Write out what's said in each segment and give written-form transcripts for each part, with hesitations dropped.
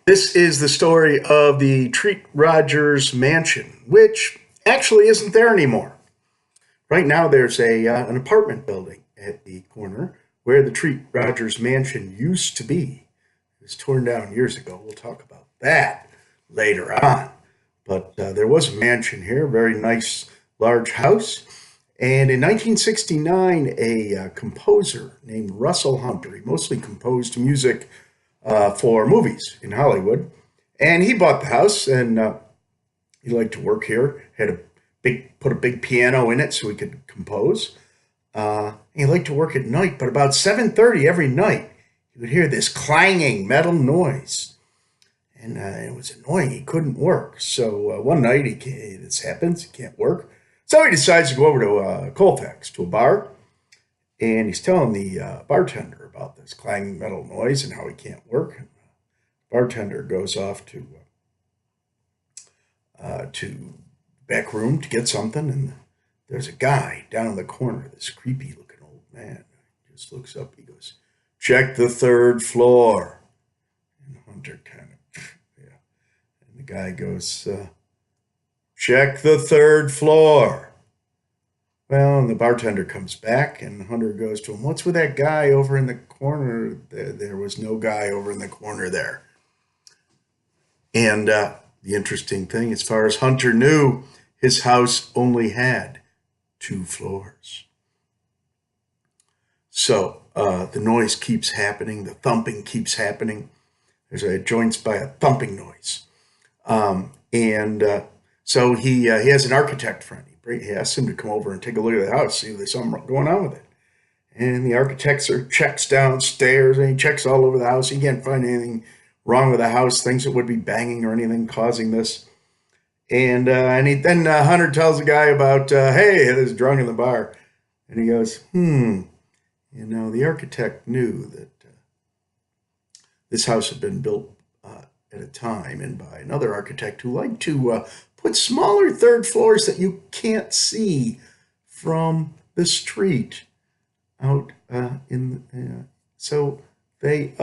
This is the story of the Treat Rodgers mansion, which actually isn't there anymore. Right now, there's an apartment building at the corner where the Treat Rodgers mansion used to be. It was torn down years ago. We'll talk about that later on. But there was a mansion here, a very nice, large house. And in 1969, a composer named Russell Hunter, he mostly composed music for movies in Hollywood. And he bought the house, and he liked to work here. Had a put a big piano in it so he could compose. He liked to work at night, but about 7:30 every night, he would hear this clanging metal noise, and it was annoying. He couldn't work. So one night, this happens. He can't work. So he decides to go over to Colfax to a bar, and he's telling the bartender about this clanging metal noise and how he can't work. And the bartender goes off to back room to get something, and there's a guy down in the corner, this creepy looking old man. He just looks up, he goes, "Check the third floor." And Hunter kind of, yeah. And the guy goes, "Check the third floor." Well, and the bartender comes back, and Hunter goes to him, "What's with that guy over in the corner?" There was no guy over in the corner there. And the interesting thing, as far as Hunter knew, his house only had two floors. So the noise keeps happening, the thumping keeps happening. There's a joints by a thumping noise. And so he has an architect friend. He asks him to come over and take a look at the house, see if there's something going on with it. And the architect checks downstairs, and he checks all over the house. He can't find anything wrong with the house, things that would be banging or anything causing this. And then Hunter tells the guy about, hey, this drunk in the bar. And he goes, the architect knew that this house had been built at a time and by another architect who liked to put smaller third floors that you can't see from the street out so they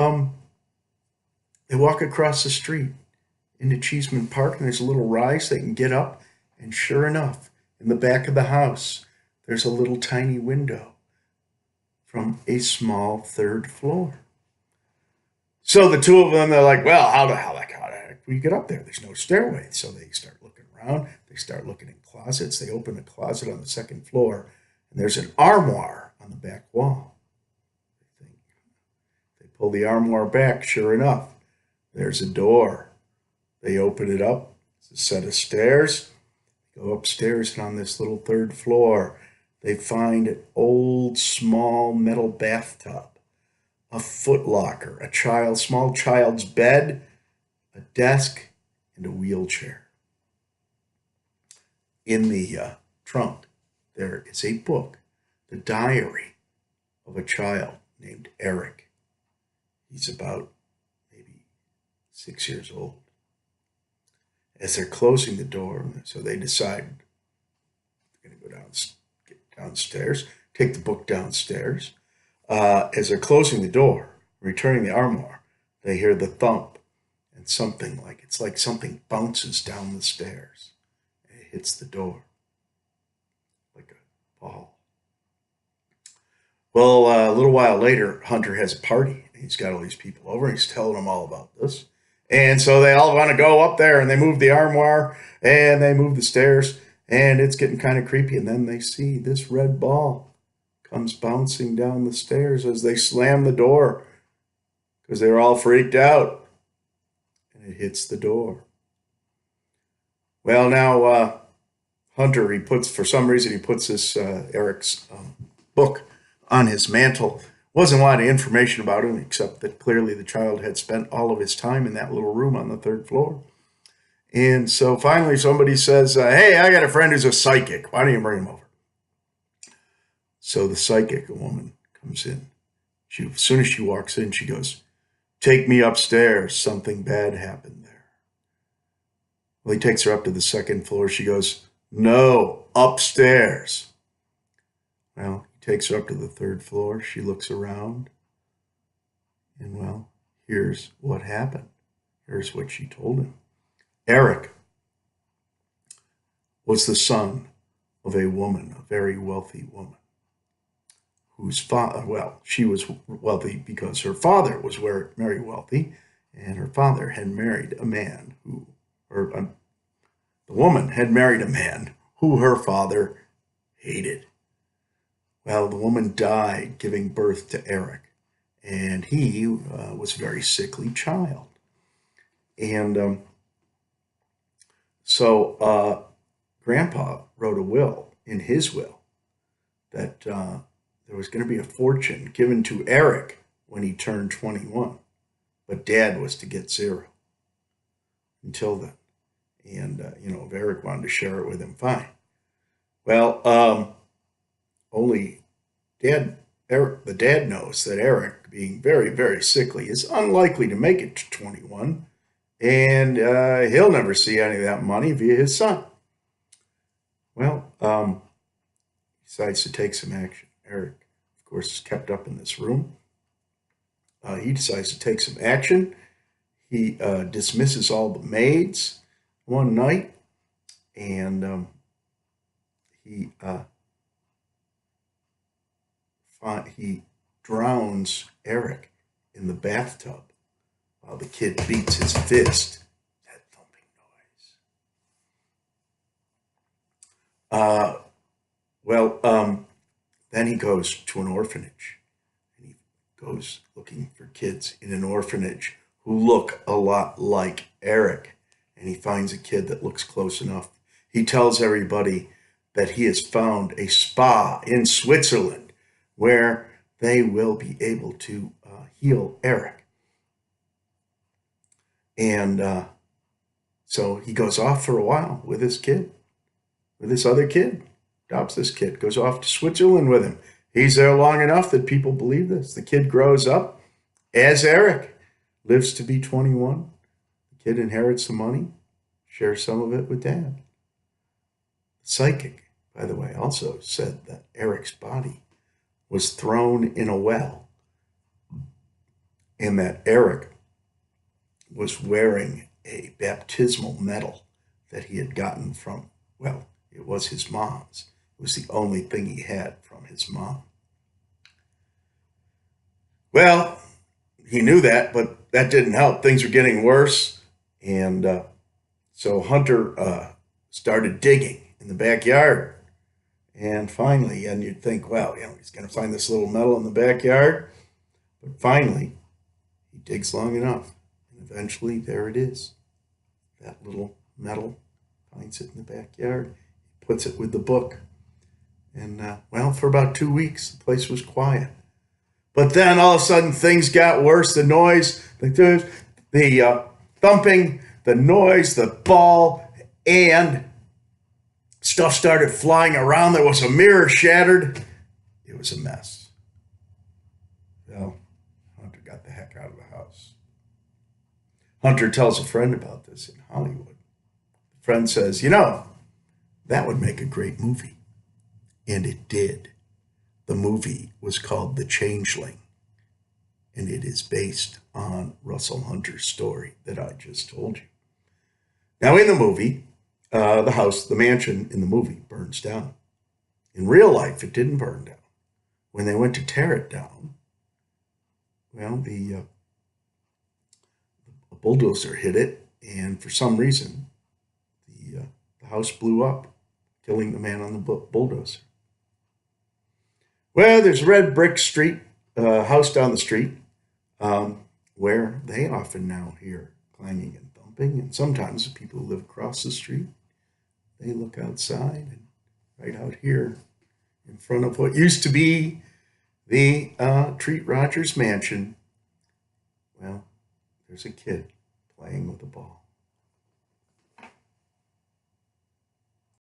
walk across the street into Cheeseman Park, and there's a little rise they can get up, and sure enough, in the back of the house, there's a little tiny window from a small third floor. So the two of them, they're like, well, how the heck do we get up there? There's no stairway. So they start looking around. They start looking in closets. They open a closet on the second floor, and there's an armoire on the back wall. They pull the armoire back. Sure enough, there's a door. They open it up. It's a set of stairs. They go upstairs, and on this little third floor, they find an old, small metal bathtub, a footlocker, small child's bed, a desk, and a wheelchair. In the trunk, there is a book, the diary of a child named Eric. He's about maybe 6 years old. As they're closing the door, so they decide they're going to get downstairs, take the book downstairs. As they're closing the door, returning the armoire, they hear the thump, and it's like something bounces down the stairs. And it hits the door like a ball. Well, a little while later, Hunter has a party. He's got all these people over, and he's telling them all about this. And so they all want to go up there, and they move the armoire, and they move the stairs, and it's getting kind of creepy. And then they see this red ball comes bouncing down the stairs as they slam the door because they're all freaked out. And it hits the door. Well, now Hunter, for some reason, he puts this Eric's book on his mantle. Wasn't a lot of information about him, except that clearly the child had spent all of his time in that little room on the third floor. And so finally somebody says, hey, I got a friend who's a psychic. Why don't you bring him over? So the psychic, a woman, comes in. As soon as she walks in, she goes, take me upstairs. Something bad happened there. Well, he takes her up to the second floor. She goes, no, upstairs. Well, takes her up to the third floor. She looks around, and well, here's what happened. Here's what she told him. Eric was the son of a woman, a very wealthy woman, whose father, well, she was wealthy because her father was very wealthy, and her father had married a man who, or the woman had married a man who her father hated. Well, the woman died giving birth to Eric, and he was a very sickly child. And so Grandpa wrote a will in his will that there was going to be a fortune given to Eric when he turned 21, but Dad was to get zero until then. And, if Eric wanted to share it with him, fine. Well, only the dad knows that Eric, being very, very sickly, is unlikely to make it to 21, and he'll never see any of that money via his son. Well, he decides to take some action. Eric, of course, is kept up in this room. He decides to take some action. He dismisses all the maids one night, and he drowns Eric in the bathtub while the kid beats his fist. That thumping noise. Then he goes to an orphanage, and he goes looking for kids in an orphanage who look a lot like Eric, and he finds a kid that looks close enough. He tells everybody that he has found a spa in Switzerland where they will be able to heal Eric. And so he goes off for a while with his kid, with this other kid, adopts this kid, goes off to Switzerland with him. He's there long enough that people believe this. The kid grows up as Eric, lives to be 21. The kid inherits the money, shares some of it with Dad. The psychic, by the way, also said that Eric's body was thrown in a well, and that Eric was wearing a baptismal medal that he had gotten from, well, it was his mom's. It was the only thing he had from his mom. Well, he knew that, but that didn't help. Things were getting worse, and so Hunter started digging in the backyard. And finally, and you'd think, well, he's going to find this little medal in the backyard. But finally, he digs long enough. And eventually, there it is. That little medal, finds it in the backyard, puts it with the book. And, for about 2 weeks, the place was quiet. But then all of a sudden, things got worse. The noise, the thumping, the noise, the ball, and stuff started flying around. There was a mirror shattered. It was a mess. Well, Hunter got the heck out of the house. Hunter tells a friend about this in Hollywood. The friend says, that would make a great movie. And it did. The movie was called The Changeling, and it is based on Russell Hunter's story that I just told you. Now, in the movie, the mansion in the movie burns down. In real life, it didn't burn down. When they went to tear it down, a bulldozer hit it, and for some reason, the house blew up, killing the man on the bulldozer. Well, there's a red brick street, house down the street, where they often now hear clanging and thumping, and sometimes the people who live across the street, they look outside, and right out here in front of what used to be the Treat Rodgers mansion, there's a kid playing with a ball.